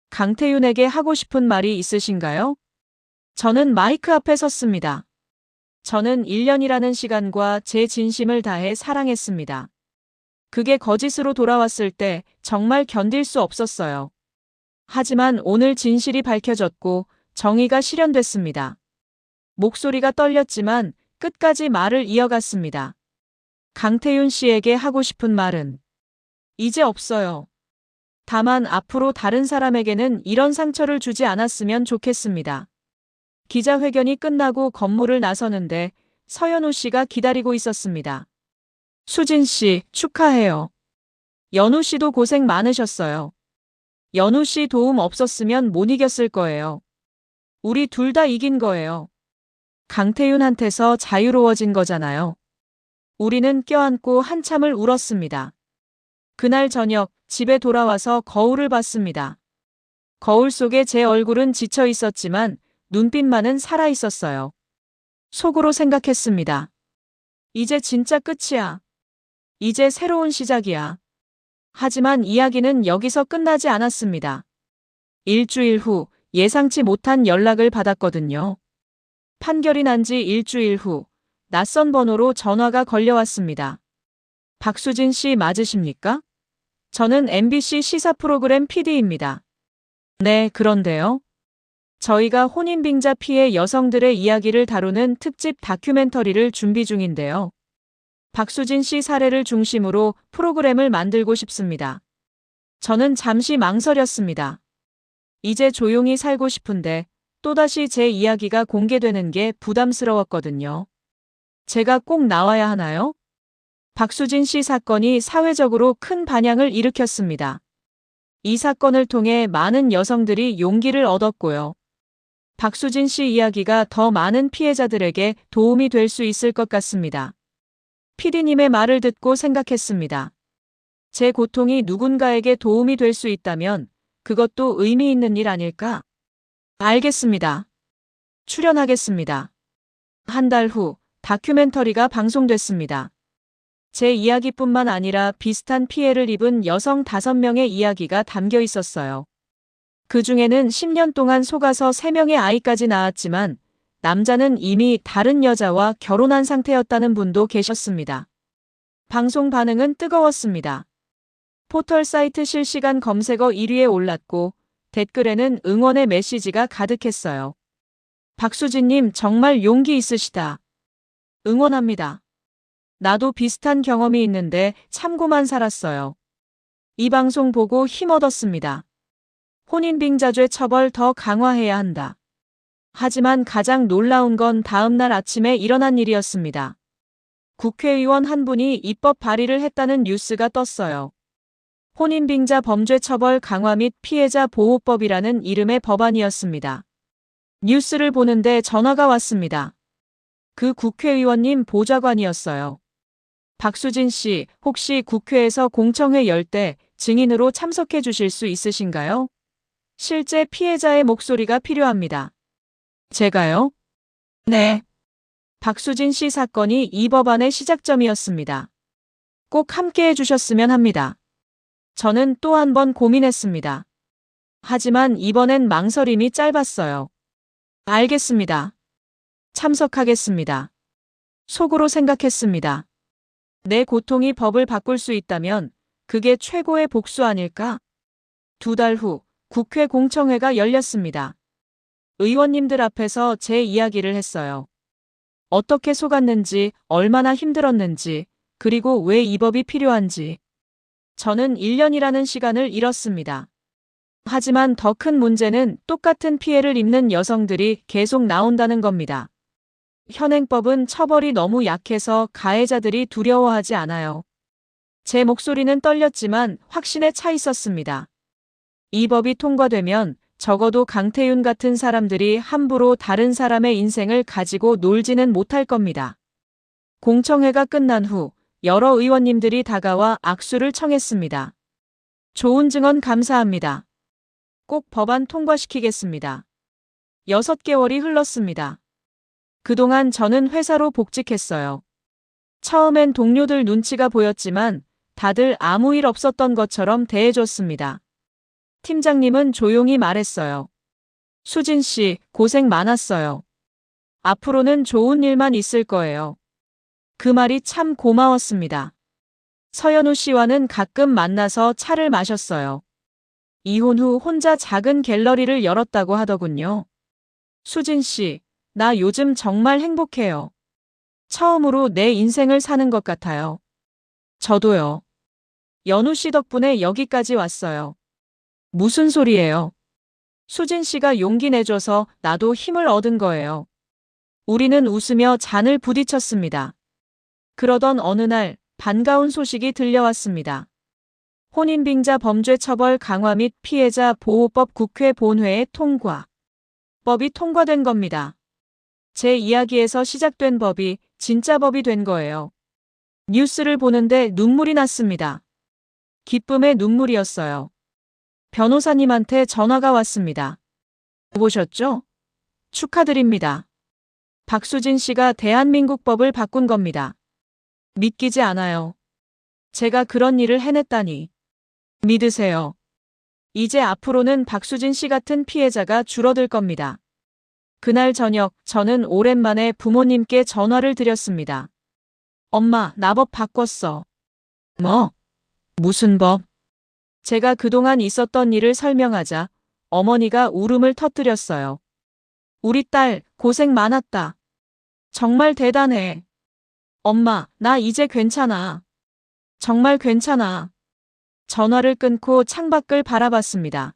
강태윤에게 하고 싶은 말이 있으신가요? 저는 마이크 앞에 섰습니다. 저는 1년이라는 시간과 제 진심을 다해 사랑했습니다. 그게 거짓으로 돌아왔을 때 정말 견딜 수 없었어요. 하지만 오늘 진실이 밝혀졌고 정의가 실현됐습니다. 목소리가 떨렸지만 끝까지 말을 이어갔습니다. 강태윤 씨에게 하고 싶은 말은 이제 없어요. 다만 앞으로 다른 사람에게는 이런 상처를 주지 않았으면 좋겠습니다. 기자회견이 끝나고 건물을 나서는데 서연우 씨가 기다리고 있었습니다. 수진 씨, 축하해요. 연우 씨도 고생 많으셨어요. 연우 씨 도움 없었으면 못 이겼을 거예요. 우리 둘 다 이긴 거예요. 강태윤한테서 자유로워진 거잖아요. 우리는 껴안고 한참을 울었습니다. 그날 저녁 집에 돌아와서 거울을 봤습니다. 거울 속에 제 얼굴은 지쳐 있었지만 눈빛만은 살아 있었어요. 속으로 생각했습니다. 이제 진짜 끝이야. 이제 새로운 시작이야. 하지만 이야기는 여기서 끝나지 않았습니다. 일주일 후 예상치 못한 연락을 받았거든요. 판결이 난 지 일주일 후 낯선 번호로 전화가 걸려왔습니다. 박수진 씨 맞으십니까? 저는 MBC 시사 프로그램 PD입니다. 네, 그런데요. 저희가 혼인빙자 피해 여성들의 이야기를 다루는 특집 다큐멘터리를 준비 중인데요. 박수진 씨 사례를 중심으로 프로그램을 만들고 싶습니다. 저는 잠시 망설였습니다. 이제 조용히 살고 싶은데 또다시 제 이야기가 공개되는 게 부담스러웠거든요. 제가 꼭 나와야 하나요? 박수진 씨 사건이 사회적으로 큰 반향을 일으켰습니다. 이 사건을 통해 많은 여성들이 용기를 얻었고요. 박수진 씨 이야기가 더 많은 피해자들에게 도움이 될 수 있을 것 같습니다. PD님의 말을 듣고 생각했습니다. 제 고통이 누군가에게 도움이 될 수 있다면 그것도 의미 있는 일 아닐까? 알겠습니다. 출연하겠습니다. 한 달 후 다큐멘터리가 방송됐습니다. 제 이야기뿐만 아니라 비슷한 피해를 입은 여성 5명의 이야기가 담겨 있었어요. 그 중에는 10년 동안 속아서 3명의 아이까지 낳았지만 남자는 이미 다른 여자와 결혼한 상태였다는 분도 계셨습니다. 방송 반응은 뜨거웠습니다. 포털 사이트 실시간 검색어 1위에 올랐고 댓글에는 응원의 메시지가 가득했어요. 박수진님 정말 용기 있으시다. 응원합니다. 나도 비슷한 경험이 있는데 참고만 살았어요. 이 방송 보고 힘 얻었습니다. 혼인빙자죄 처벌 더 강화해야 한다. 하지만 가장 놀라운 건 다음 날 아침에 일어난 일이었습니다. 국회의원 한 분이 입법 발의를 했다는 뉴스가 떴어요. 혼인빙자 범죄 처벌 강화 및 피해자 보호법이라는 이름의 법안이었습니다. 뉴스를 보는데 전화가 왔습니다. 그 국회의원님 보좌관이었어요. 박수진 씨, 혹시 국회에서 공청회 열 때 증인으로 참석해 주실 수 있으신가요? 실제 피해자의 목소리가 필요합니다. 제가요? 네. 박수진 씨 사건이 이 법안의 시작점이었습니다. 꼭 함께 해주셨으면 합니다. 저는 또 한 번 고민했습니다. 하지만 이번엔 망설임이 짧았어요. 알겠습니다. 참석하겠습니다. 속으로 생각했습니다. 내 고통이 법을 바꿀 수 있다면 그게 최고의 복수 아닐까? 2달 후 국회 공청회가 열렸습니다. 의원님들 앞에서 제 이야기를 했어요. 어떻게 속았는지, 얼마나 힘들었는지, 그리고 왜 이 법이 필요한지. 저는 1년이라는 시간을 잃었습니다. 하지만 더 큰 문제는 똑같은 피해를 입는 여성들이 계속 나온다는 겁니다. 현행법은 처벌이 너무 약해서 가해자들이 두려워하지 않아요. 제 목소리는 떨렸지만 확신에 차 있었습니다. 이 법이 통과되면 적어도 강태윤 같은 사람들이 함부로 다른 사람의 인생을 가지고 놀지는 못할 겁니다. 공청회가 끝난 후 여러 의원님들이 다가와 악수를 청했습니다. 좋은 증언 감사합니다. 꼭 법안 통과시키겠습니다. 6개월이 흘렀습니다. 그동안 저는 회사로 복직했어요. 처음엔 동료들 눈치가 보였지만 다들 아무 일 없었던 것처럼 대해줬습니다. 팀장님은 조용히 말했어요. 수진 씨, 고생 많았어요. 앞으로는 좋은 일만 있을 거예요. 그 말이 참 고마웠습니다. 서연우 씨와는 가끔 만나서 차를 마셨어요. 이혼 후 혼자 작은 갤러리를 열었다고 하더군요. 수진 씨, 나 요즘 정말 행복해요. 처음으로 내 인생을 사는 것 같아요. 저도요. 연우 씨 덕분에 여기까지 왔어요. 무슨 소리예요? 수진 씨가 용기 내줘서 나도 힘을 얻은 거예요. 우리는 웃으며 잔을 부딪혔습니다. 그러던 어느 날 반가운 소식이 들려왔습니다. 혼인빙자 범죄 처벌 강화 및 피해자 보호법 국회 본회의 통과. 법이 통과된 겁니다. 제 이야기에서 시작된 법이 진짜 법이 된 거예요. 뉴스를 보는데 눈물이 났습니다. 기쁨의 눈물이었어요. 변호사님한테 전화가 왔습니다. 보셨죠? 축하드립니다. 박수진 씨가 대한민국 법을 바꾼 겁니다. 믿기지 않아요. 제가 그런 일을 해냈다니. 믿으세요. 이제 앞으로는 박수진 씨 같은 피해자가 줄어들 겁니다. 그날 저녁 저는 오랜만에 부모님께 전화를 드렸습니다. 엄마, 나 법 바꿨어. 뭐? 무슨 법? 제가 그동안 있었던 일을 설명하자 어머니가 울음을 터뜨렸어요. 우리 딸 고생 많았다. 정말 대단해. 엄마, 나 이제 괜찮아. 정말 괜찮아. 전화를 끊고 창밖을 바라봤습니다.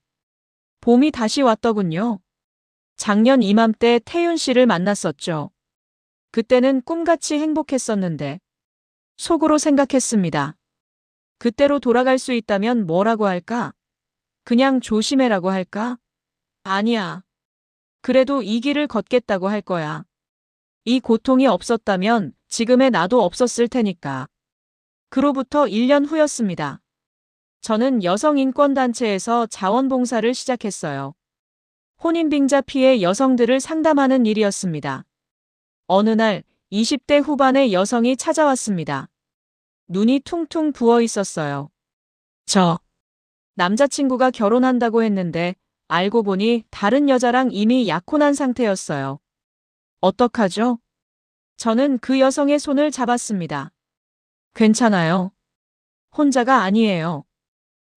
봄이 다시 왔더군요. 작년 이맘때 태윤 씨를 만났었죠. 그때는 꿈같이 행복했었는데 속으로 생각했습니다. 그때로 돌아갈 수 있다면 뭐라고 할까? 그냥 조심해라고 할까? 아니야. 그래도 이 길을 걷겠다고 할 거야. 이 고통이 없었다면 지금의 나도 없었을 테니까. 그로부터 1년 후였습니다. 저는 여성인권단체에서 자원봉사를 시작했어요. 혼인빙자 피해 여성들을 상담하는 일이었습니다. 어느 날 20대 후반의 여성이 찾아왔습니다. 눈이 퉁퉁 부어 있었어요. 남자친구가 결혼한다고 했는데 알고 보니 다른 여자랑 이미 약혼한 상태였어요. 어떡하죠? 저는 그 여성의 손을 잡았습니다. 괜찮아요. 혼자가 아니에요.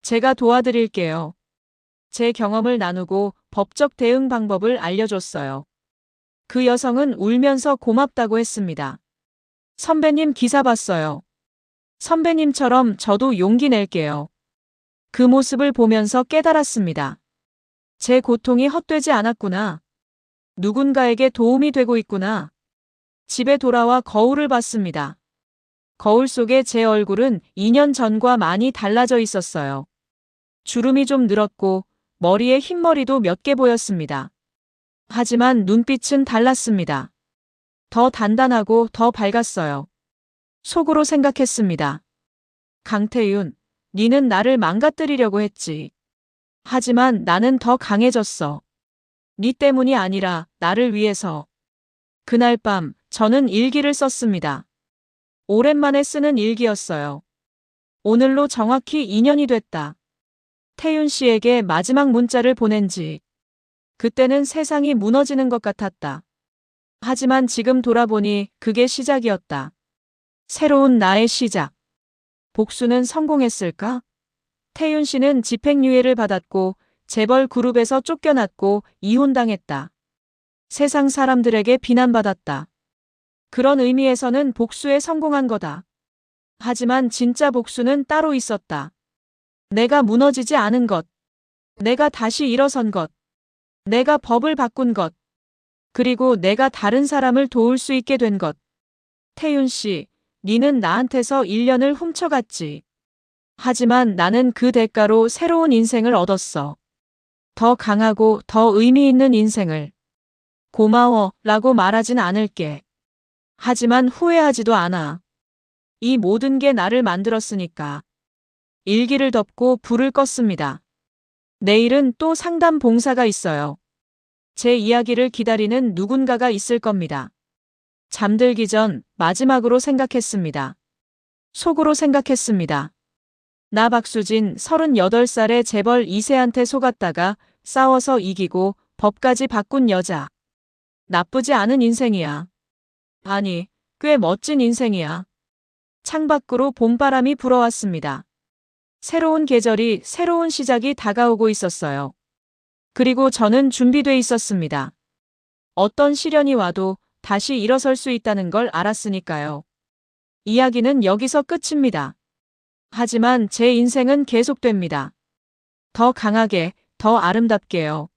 제가 도와드릴게요. 제 경험을 나누고 법적 대응 방법을 알려줬어요. 그 여성은 울면서 고맙다고 했습니다. 선배님 기사 봤어요. 선배님처럼 저도 용기 낼게요. 그 모습을 보면서 깨달았습니다. 제 고통이 헛되지 않았구나. 누군가에게 도움이 되고 있구나. 집에 돌아와 거울을 봤습니다. 거울 속에 제 얼굴은 2년 전과 많이 달라져 있었어요. 주름이 좀 늘었고 머리에 흰머리도 몇 개 보였습니다. 하지만 눈빛은 달랐습니다. 더 단단하고 더 밝았어요. 속으로 생각했습니다. 강태윤, 니는 나를 망가뜨리려고 했지. 하지만 나는 더 강해졌어. 니 때문이 아니라 나를 위해서. 그날 밤 저는 일기를 썼습니다. 오랜만에 쓰는 일기였어요. 오늘로 정확히 2년이 됐다. 태윤 씨에게 마지막 문자를 보낸 지. 그때는 세상이 무너지는 것 같았다. 하지만 지금 돌아보니 그게 시작이었다. 새로운 나의 시작. 복수는 성공했을까? 태윤 씨는 집행유예를 받았고 재벌 그룹에서 쫓겨났고 이혼당했다. 세상 사람들에게 비난받았다. 그런 의미에서는 복수에 성공한 거다. 하지만 진짜 복수는 따로 있었다. 내가 무너지지 않은 것. 내가 다시 일어선 것. 내가 법을 바꾼 것. 그리고 내가 다른 사람을 도울 수 있게 된 것. 태윤 씨, 니는 나한테서 1년을 훔쳐갔지. 하지만 나는 그 대가로 새로운 인생을 얻었어. 더 강하고 더 의미 있는 인생을. 고마워 라고 말하진 않을게. 하지만 후회하지도 않아. 이 모든 게 나를 만들었으니까. 일기를 덮고 불을 껐습니다. 내일은 또 상담 봉사가 있어요. 제 이야기를 기다리는 누군가가 있을 겁니다. 잠들기 전 마지막으로 생각했습니다. 속으로 생각했습니다. 나 박수진 38살의 재벌 2세한테 속았다가 싸워서 이기고 법까지 바꾼 여자. 나쁘지 않은 인생이야. 아니, 꽤 멋진 인생이야. 창밖으로 봄바람이 불어왔습니다. 새로운 계절이, 새로운 시작이 다가오고 있었어요. 그리고 저는 준비돼 있었습니다. 어떤 시련이 와도 다시 일어설 수 있다는 걸 알았으니까요. 이야기는 여기서 끝입니다. 하지만 제 인생은 계속됩니다. 더 강하게, 더 아름답게요.